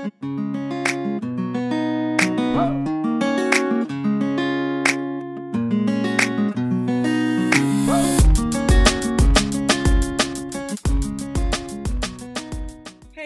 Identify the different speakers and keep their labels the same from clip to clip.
Speaker 1: Hey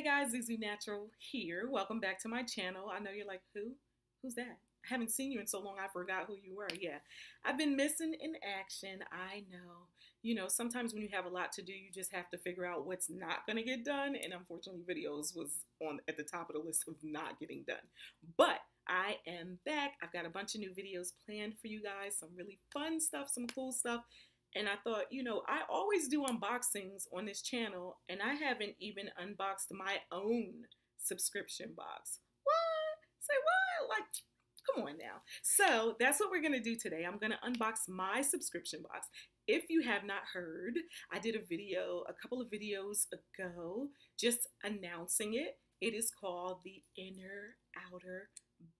Speaker 1: guys, Zuzunatural here. Welcome back to my channel. I know you're like, who's that? I haven't seen you in so long I forgot who you were. Yeah, I've been missing in action. I know. You know, sometimes when you have a lot to do, you just have to figure out what's not going to get done. And unfortunately, videos was at the top of the list of not getting done. But I am back. I've got a bunch of new videos planned for you guys. Some really fun stuff, some cool stuff. And I thought, you know, I always do unboxings on this channel, and I haven't even unboxed my own subscription box. What? Say what? Like, come on now. So that's what we're going to do today. I'm going to unbox my subscription box. If you have not heard, I did a video a couple of videos ago just announcing it. It is called the Inner Outer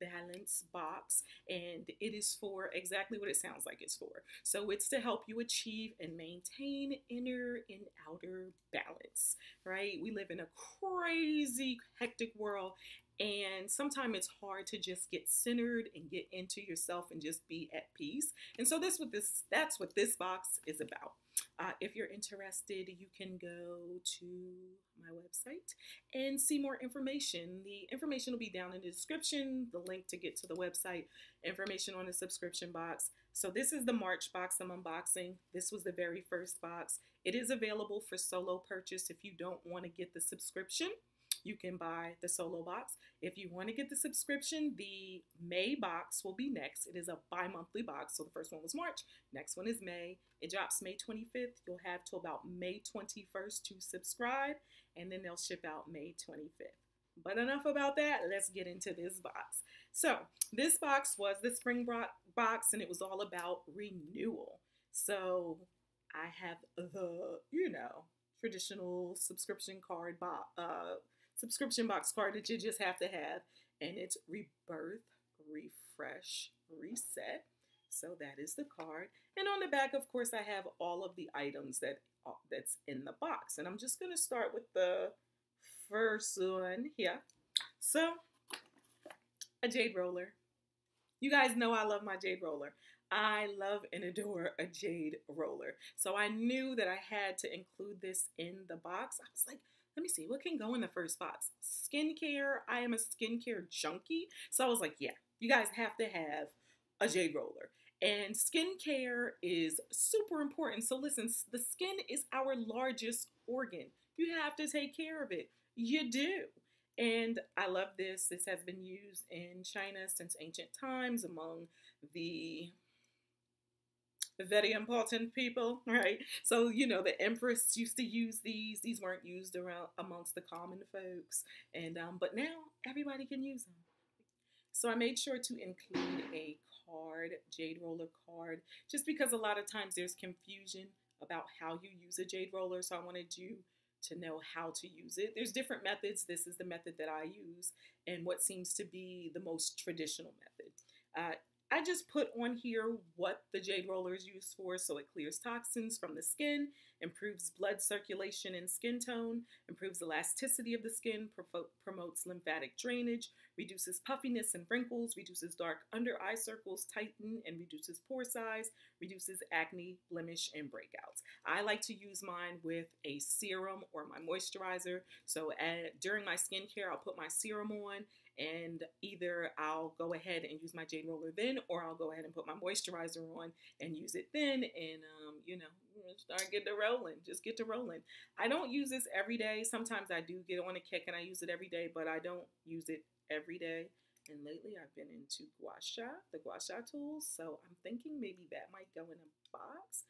Speaker 1: Balance box, and it is for exactly what it sounds like it's for. So it's to help you achieve and maintain inner and outer balance, right? We live in a crazy, hectic world, and sometimes it's hard to just get centered and get into yourself and just be at peace. And so that's what this box is about. If you're interested, you can go to my website and see more information. The information will be down in the description, the link to get to the website, information on the subscription box. So this is the March box I'm unboxing. This was the very first box. It is available for solo purchase. If you don't want to get the subscription, you can buy the solo box. If you want to get the subscription, the May box will be next. It is a bi-monthly box. So the first one was March. Next one is May. It drops May 25th. You'll have till about May 21st to subscribe, and then they'll ship out May 25th. But enough about that. Let's get into this box. So this box was the spring box, and it was all about renewal. So I have the, you know, traditional subscription box card that you just have to have, and it's rebirth, refresh, reset. So that is the card, and on the back, of course, I have all of the items that's in the box, and I'm just going to start with the first one here. So a jade roller. You guys know I love my jade roller. I love and adore a jade roller, so I knew that I had to include this in the box. I was like, let me see, what can go in the first box? Skincare. I am a skincare junkie. So I was like, yeah, you guys have to have a jade roller. And skincare is super important. So listen, the skin is our largest organ. You have to take care of it. You do. And I love this. This has been used in China since ancient times among the very important people, right? So, you know, the empress used to use these. These weren't used around amongst the common folks. And but now everybody can use them. So I made sure to include a card, jade roller card, just because a lot of times there's confusion about how you use a jade roller. So I wanted you to know how to use it. There's different methods. This is the method that I use and what seems to be the most traditional method. I just put on here what the jade roller is used for. So it clears toxins from the skin, improves blood circulation and skin tone, improves elasticity of the skin, promotes lymphatic drainage, reduces puffiness and wrinkles, reduces dark under eye circles, tighten and reduces pore size, reduces acne, blemish, and breakouts. I like to use mine with a serum or my moisturizer. So during my skincare, I'll put my serum on, and either I'll go ahead and use my jade roller then, or I'll go ahead and put my moisturizer on and use it then, and you know, start getting to rolling. Just get to rolling. I don't use this every day. Sometimes I do get on a kick and I use it every day, but I don't use it every day. And lately I've been into gua sha, the gua sha tools, so I'm thinking maybe that might go in a box.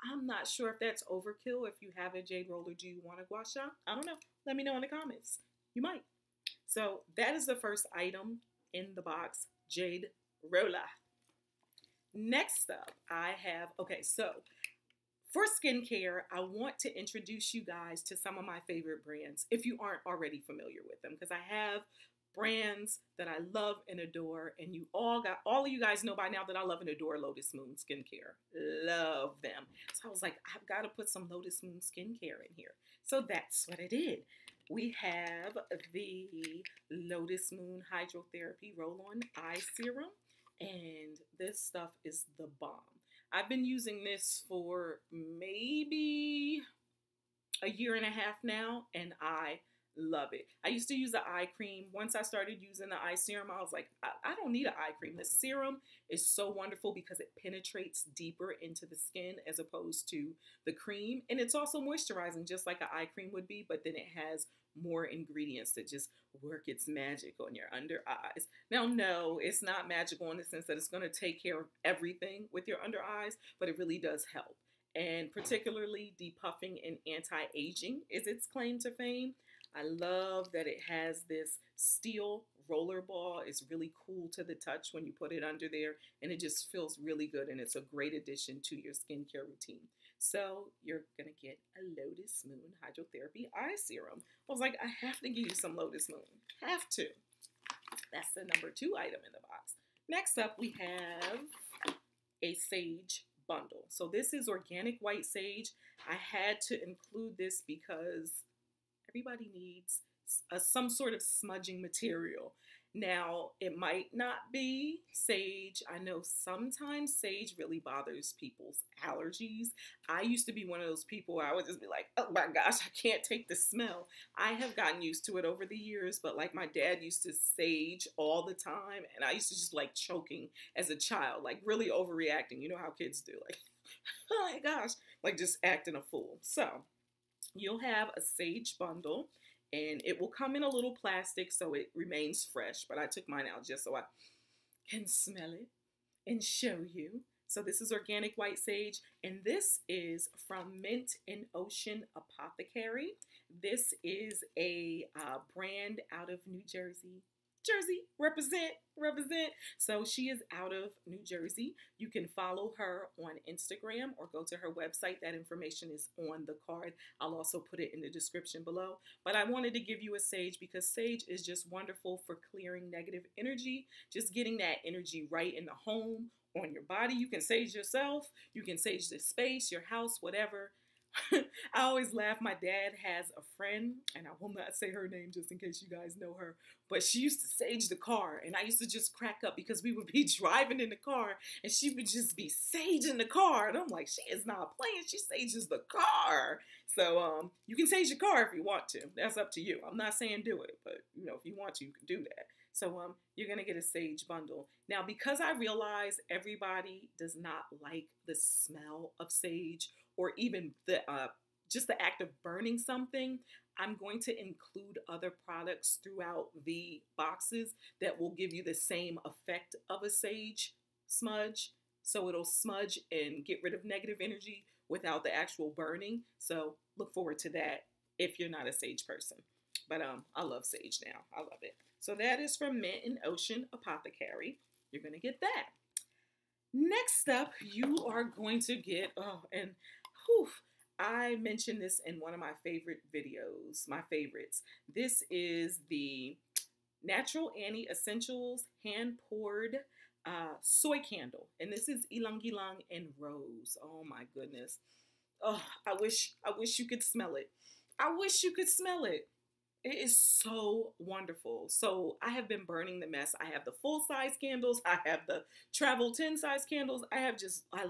Speaker 1: I'm not sure if that's overkill. If you have a jade roller, do you want a gua sha? I don't know. Let me know in the comments. You might. So that is the first item in the box, jade roller. Next up, I have, okay, so for skincare, I want to introduce you guys to some of my favorite brands if you aren't already familiar with them, because I have brands that I love and adore, and all of you guys know by now that I love and adore Lotus Moon skincare. Love them. So I was like, I've got to put some Lotus Moon skincare in here. So that's what I did. we have the Lotus Moon Hydrotherapy Roll-On Eye Serum, and this stuff is the bomb. I've been using this for maybe a year and a half now, and I love it. I used to use the eye cream. Once I started using the eye serum, I was like, I don't need an eye cream. The serum is so wonderful because it penetrates deeper into the skin as opposed to the cream. And it's also moisturizing just like an eye cream would be, but then it has more ingredients that just work its magic on your under eyes. Now, no, it's not magical in the sense that it's going to take care of everything with your under eyes, but it really does help. And particularly depuffing and anti-aging is its claim to fame. I love that it has this steel roller ball. It's really cool to the touch when you put it under there, and it just feels really good, and it's a great addition to your skincare routine. So you're going to get a Lotus Moon Hydrotherapy Eye Serum. I was like, I have to give you some Lotus Moon. Have to. That's the number 2 item in the box. Next up, we have a sage bundle. So this is organic white sage. I had to include this because everybody needs some sort of smudging material. Now, it might not be sage. I know sometimes sage really bothers people's allergies. I used to be one of those people where I would just be like, oh my gosh, I can't take the smell. I have gotten used to it over the years, but like my dad used to sage all the time, and I used to just like choking as a child, like really overreacting. You know how kids do, like, oh my gosh, like just acting a fool. So you'll have a sage bundle, and it will come in a little plastic so it remains fresh. But I took mine out just so I can smell it and show you. So this is organic white sage, and this is from Mint and Ocean Apothecary. This is a brand out of New Jersey. Represent. So she is out of New Jersey. You can follow her on Instagram or go to her website. That information is on the card. I'll also put it in the description below. But I wanted to give you a sage because sage is just wonderful for clearing negative energy, just getting that energy right in the home, on your body. You can sage yourself. You can sage the space, your house, whatever. I always laugh. My dad has a friend, and I will not say her name just in case you guys know her, but she used to sage the car, and I used to just crack up because we would be driving in the car, and she would just be saging the car, and I'm like, she is not playing. She sages the car. So you can sage your car if you want to. That's up to you. I'm not saying do it, but you know, if you want to, you can do that. So you're going to get a sage bundle. Now, because I realize everybody does not like the smell of sage or even the just the act of burning something, I'm going to include other products throughout the boxes that will give you the same effect of a sage smudge. So it'll smudge and get rid of negative energy without the actual burning. So look forward to that if you're not a sage person. But I love sage now. I love it. So that is from Mint and Ocean Apothecary. You're going to get that. Next up, you are going to get, I mentioned this in one of my favorite videos, my favorites. This is the Natural Annie Essentials hand-poured soy candle. And this is Ylang Ylang and Rose. Oh my goodness. Oh, I wish you could smell it. I wish you could smell it. It is so wonderful. So I have been burning the mess. I have the full-size candles. I have the travel 10-size candles. I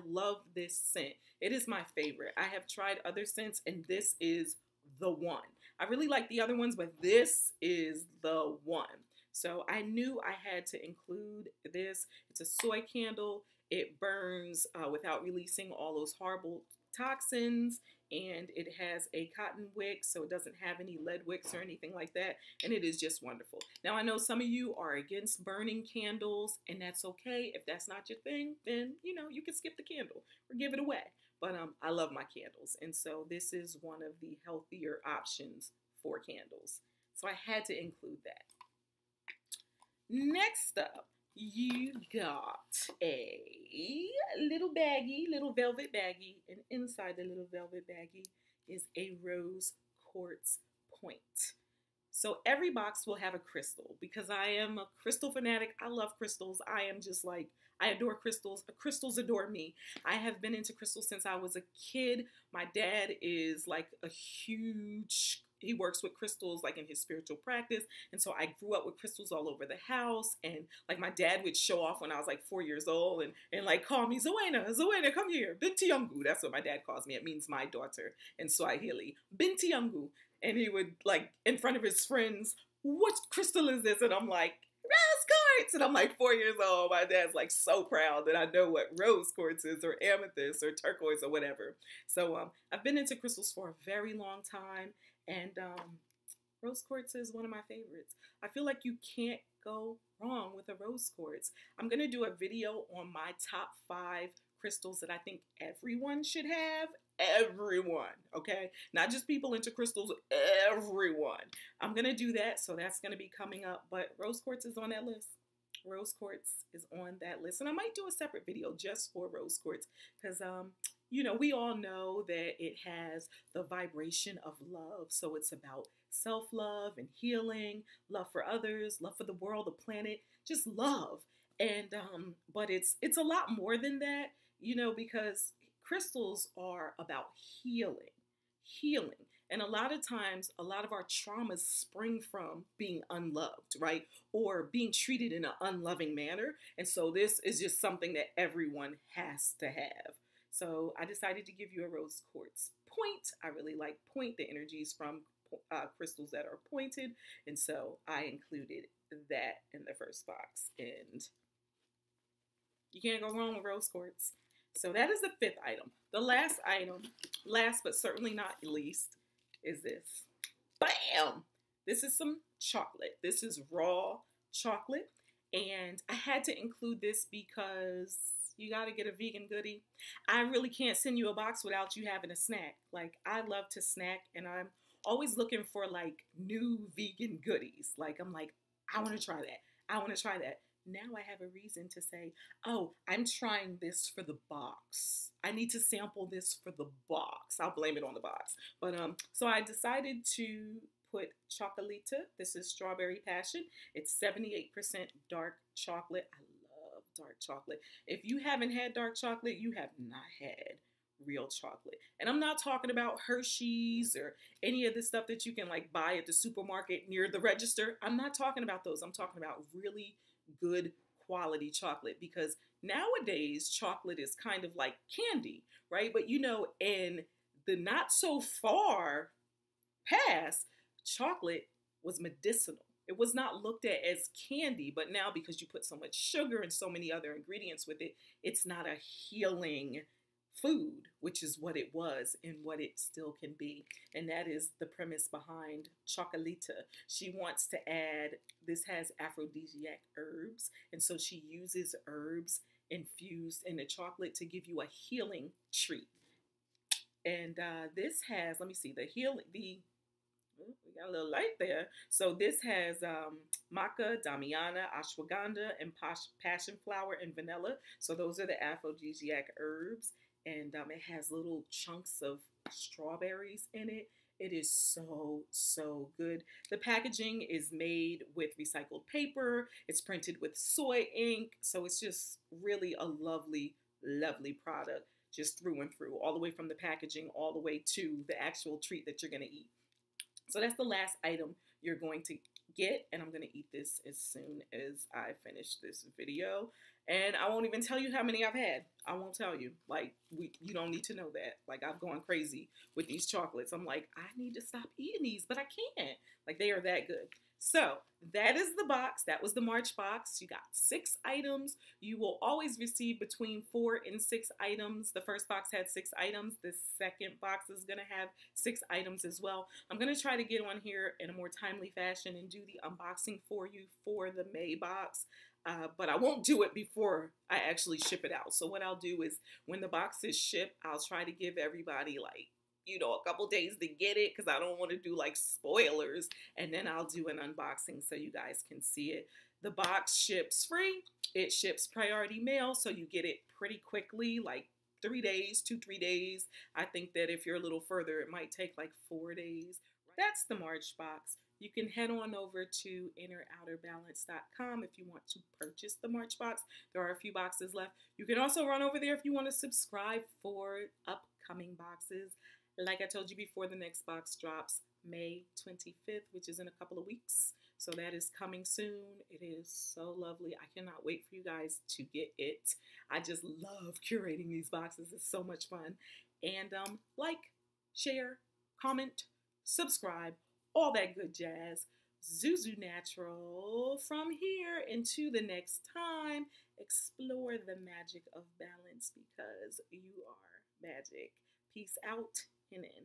Speaker 1: love this scent. It is my favorite. I have tried other scents, and this is the one. I really like the other ones, but this is the one. So I knew I had to include this. It's a soy candle. It burns without releasing all those horrible toxins, and it has a cotton wick, so it doesn't have any lead wicks or anything like that, and it is just wonderful. Now, I know some of you are against burning candles, and that's okay. If that's not your thing, then, you know, you can skip the candle or give it away. But I love my candles, and so this is one of the healthier options for candles. So I had to include that. Next up, you got a little baggie, little velvet baggie, and inside the little velvet baggie is a rose quartz point. So every box will have a crystal because I am a crystal fanatic. I love crystals. I am just like, I adore crystals. Crystals adore me. I have been into crystals since I was a kid. My dad is like a huge he works with crystals like in his spiritual practice. And so I grew up with crystals all over the house. And like my dad would show off when I was like 4 years old and like call me, Zoena, come here. Binti Yangu. That's what my dad calls me. It means my daughter in Swahili. Binti Yangu. And he would like in front of his friends, what crystal is this? And I'm like, rose quartz. And I'm like 4 years old. My dad's like so proud that I know what rose quartz is or amethyst or turquoise or whatever. So I've been into crystals for a very long time. And rose quartz is one of my favorites. I feel like you can't go wrong with a rose quartz. I'm going to do a video on my top 5 crystals that I think everyone should have. Everyone, okay? Not just people into crystals, everyone. I'm going to do that, so that's going to be coming up. But rose quartz is on that list. Rose quartz is on that list. And I might do a separate video just for rose quartz because, you know, we all know that it has the vibration of love. So it's about self-love and healing, love for others, love for the world, the planet, just love. And, but it's a lot more than that, you know, because crystals are about healing. And a lot of times, a lot of our traumas spring from being unloved, right? Or being treated in an unloving manner. And so this is just something that everyone has to have. So I decided to give you a rose quartz point. I really like point, the energies from crystals that are pointed. And so I included that in the first box. And you can't go wrong with rose quartz. So that is the 5th item. The last item, last but certainly not least, is this. Bam! This is some chocolate. This is raw chocolate. And I had to include this because you got to get a vegan goodie. I really can't send you a box without you having a snack. Like, I love to snack, and I'm always looking for, like, new vegan goodies. Like, I'm like, I want to try that. I want to try that. Now I have a reason to say, oh, I'm trying this for the box. I need to sample this for the box. I'll blame it on the box. But so I decided to put Chocolita. This is Strawberry Passion. It's 78% dark chocolate. I love dark chocolate. If you haven't had dark chocolate, you have not had real chocolate. And I'm not talking about Hershey's or any of the stuff that you can like buy at the supermarket near the register. I'm not talking about those. I'm talking about really good quality chocolate, because nowadays chocolate is kind of like candy, right? But you know, in the not so far past, chocolate was medicinal. It was not looked at as candy, but now because you put so much sugar and so many other ingredients with it, it's not a healing food, which is what it was and what it still can be. And that is the premise behind Chocolita. She wants to add, this has aphrodisiac herbs, and so she uses herbs infused in the chocolate to give you a healing treat. And this has, let me see, we got a little light there. So this has maca, damiana, ashwagandha, and passion flower and vanilla. So those are the aphrodisiac herbs. And it has little chunks of strawberries in it. It is so, so good. The packaging is made with recycled paper. It's printed with soy ink. So it's just really a lovely, lovely product, just through and through, all the way from the packaging, all the way to the actual treat that you're going to eat. So that's the last item you're going to get. And I'm going to eat this as soon as I finish this video. And I won't even tell you how many I've had. I won't tell you. Like, you don't need to know that. Like, I've gone crazy with these chocolates. I'm like, I need to stop eating these, but I can't. Like, they are that good. So, that is the box. That was the March box. You got 6 items. You will always receive between 4 and 6 items. The first box had 6 items. The second box is going to have 6 items as well. I'm going to try to get on here in a more timely fashion and do the unboxing for you for the May box. But I won't do it before I actually ship it out. So what I'll do is when the box is shipped, I'll try to give everybody like, you know, a couple days to get it, because I don't want to do like spoilers. And then I'll do an unboxing so you guys can see it. The box ships free. It ships priority mail, so you get it pretty quickly, like 3 days, 2-3 days. I think that if you're a little further, it might take like 4 days. That's the March box. You can head on over to innerouterbalance.com if you want to purchase the March box. There are a few boxes left. You can also run over there if you want to subscribe for upcoming boxes. Like I told you before, the next box drops May 25th, which is in a couple of weeks. So that is coming soon. It is so lovely. I cannot wait for you guys to get it. I just love curating these boxes. It's so much fun. And like, share, comment, subscribe, all that good jazz. Zuzunatural. From here into the next time, explore the magic of balance because you are magic. Peace out and in.